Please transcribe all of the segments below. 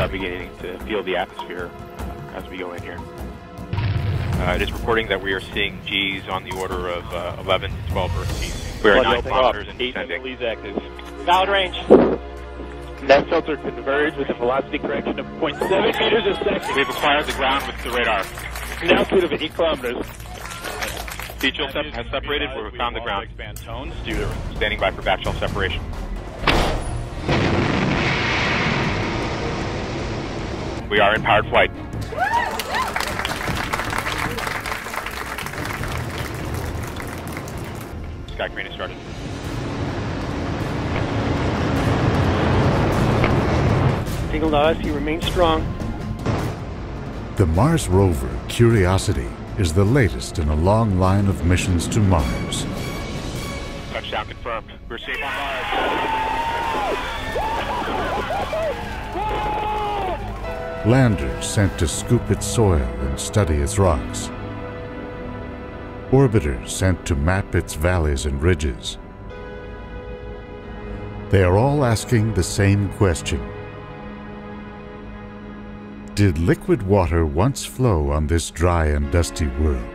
are beginning to feel the atmosphere as we go in here. It is reporting that we are seeing G's on the order of 11 to 12 Earth feet. We are 9 kilometers and descending. Lee's active. Valid range. Nest filter converged with a velocity correction of 0.7 meters a second. We've acquired the ground with the radar. An altitude of 8 kilometers. Seed shell has separated. We've found the ground. Expand tones due to Standing by for back shell separation. We are in powered flight. Sky crane has started. Signal to us, you remain strong. The Mars rover, Curiosity, is the latest in a long line of missions to Mars. Touchdown confirmed. We're safe on Mars. Landers sent to scoop its soil and study its rocks. Orbiters sent to map its valleys and ridges. They are all asking the same question. Did liquid water once flow on this dry and dusty world?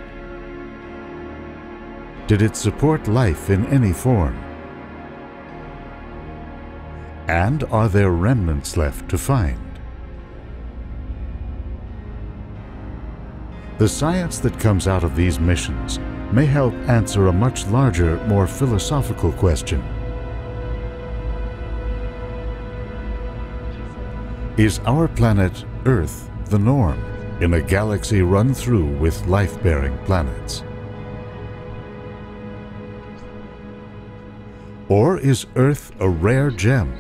Did it support life in any form? And are there remnants left to find? The science that comes out of these missions may help answer a much larger, more philosophical question. Is our planet Earth the norm in a galaxy run through with life-bearing planets? Or is Earth a rare gem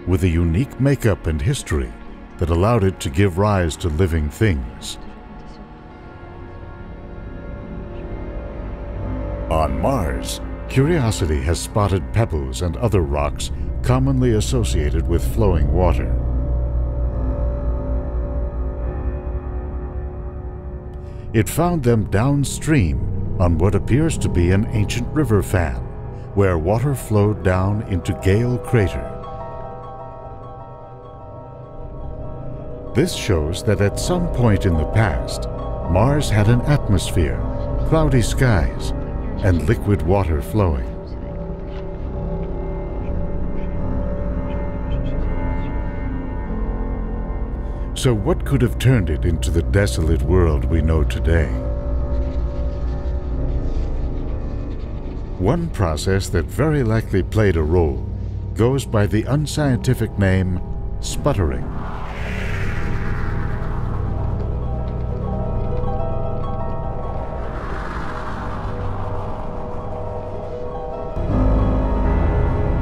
with a unique makeup and history that allowed it to give rise to living things? On Mars, Curiosity has spotted pebbles and other rocks commonly associated with flowing water. It found them downstream on what appears to be an ancient river fan, where water flowed down into Gale Crater. This shows that at some point in the past, Mars had an atmosphere, cloudy skies, and liquid water flowing. So what could have turned it into the desolate world we know today? One process that very likely played a role goes by the unscientific name sputtering.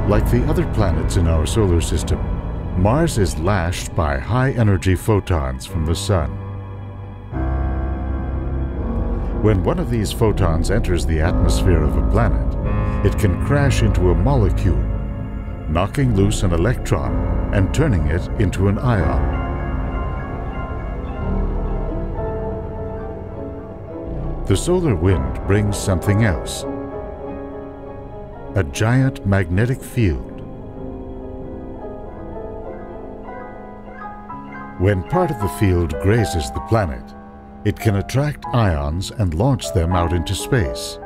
Like the other planets in our solar system, Mars is lashed by high-energy photons from the Sun. When one of these photons enters the atmosphere of a planet, it can crash into a molecule, knocking loose an electron and turning it into an ion. The solar wind brings something else: a giant magnetic field. When part of the field grazes the planet, it can attract ions and launch them out into space.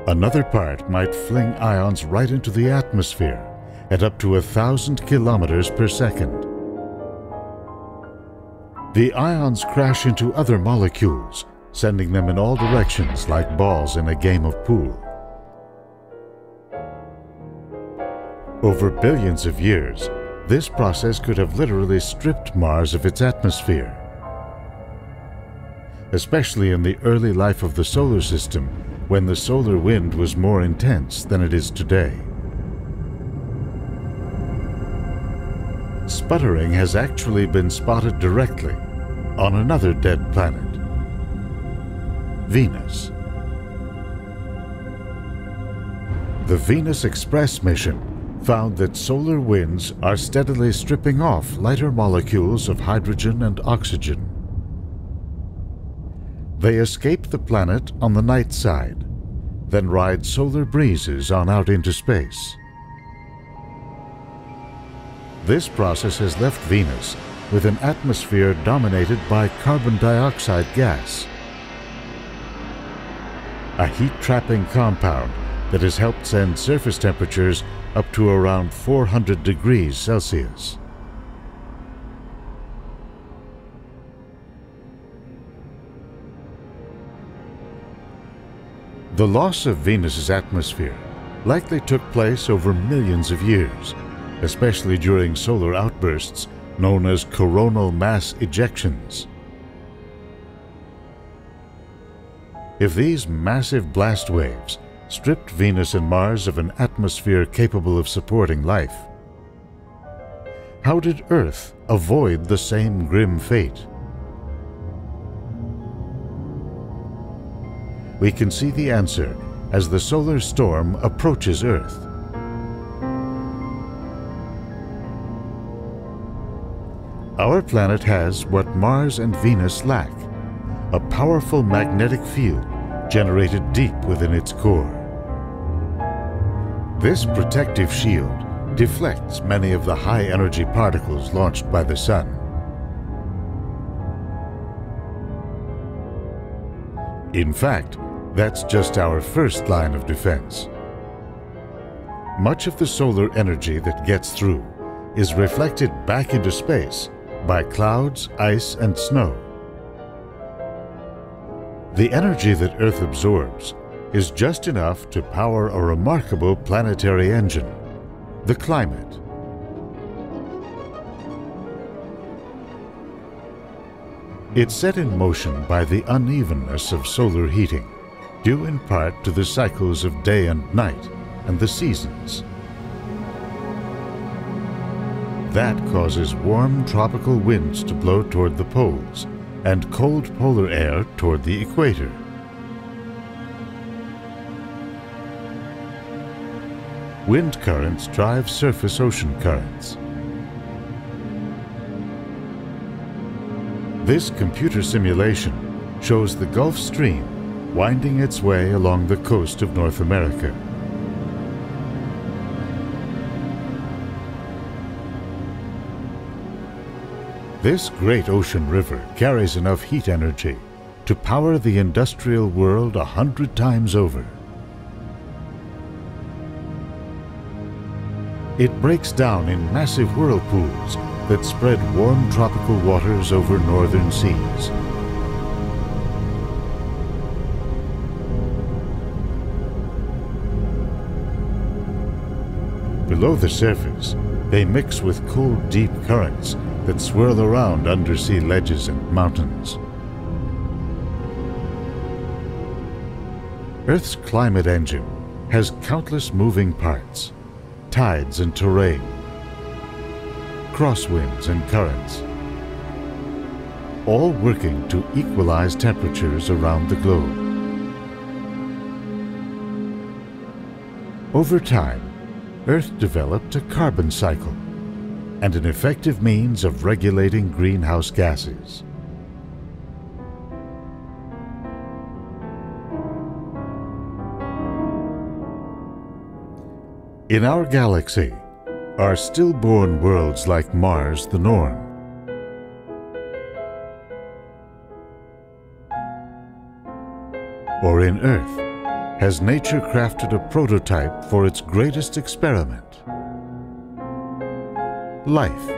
Another part might fling ions right into the atmosphere at up to 1,000 kilometers per second. The ions crash into other molecules, sending them in all directions like balls in a game of pool. Over billions of years, this process could have literally stripped Mars of its atmosphere. Especially in the early life of the solar system, when the solar wind was more intense than it is today. Sputtering has actually been spotted directly on another dead planet, Venus. The Venus Express mission found that solar winds are steadily stripping off lighter molecules of hydrogen and oxygen. They escape the planet on the night side, then ride solar breezes on out into space. This process has left Venus with an atmosphere dominated by carbon dioxide gas, a heat-trapping compound that has helped send surface temperatures up to around 400 degrees Celsius. The loss of Venus's atmosphere likely took place over millions of years, especially during solar outbursts known as coronal mass ejections. If these massive blast waves stripped Venus and Mars of an atmosphere capable of supporting life, how did Earth avoid the same grim fate? We can see the answer as the solar storm approaches Earth. Our planet has what Mars and Venus lack, a powerful magnetic field generated deep within its core. This protective shield deflects many of the high-energy particles launched by the Sun. In fact, that's just our first line of defense. Much of the solar energy that gets through is reflected back into space by clouds, ice, and snow. The energy that Earth absorbs is just enough to power a remarkable planetary engine, the climate. It's set in motion by the unevenness of solar heating, due in part to the cycles of day and night and the seasons. That causes warm tropical winds to blow toward the poles and cold polar air toward the equator. Wind currents drive surface ocean currents. This computer simulation shows the Gulf Stream winding its way along the coast of North America. This great ocean river carries enough heat energy to power the industrial world 100 times over. It breaks down in massive whirlpools that spread warm tropical waters over northern seas. Below the surface, they mix with cold, deep currents that swirl around undersea ledges and mountains. Earth's climate engine has countless moving parts, tides and terrain, crosswinds and currents, all working to equalize temperatures around the globe. Over time, Earth developed a carbon cycle and an effective means of regulating greenhouse gases. In our galaxy, are stillborn worlds like Mars the norm? Or in Earth, has nature crafted a prototype for its greatest experiment? Life.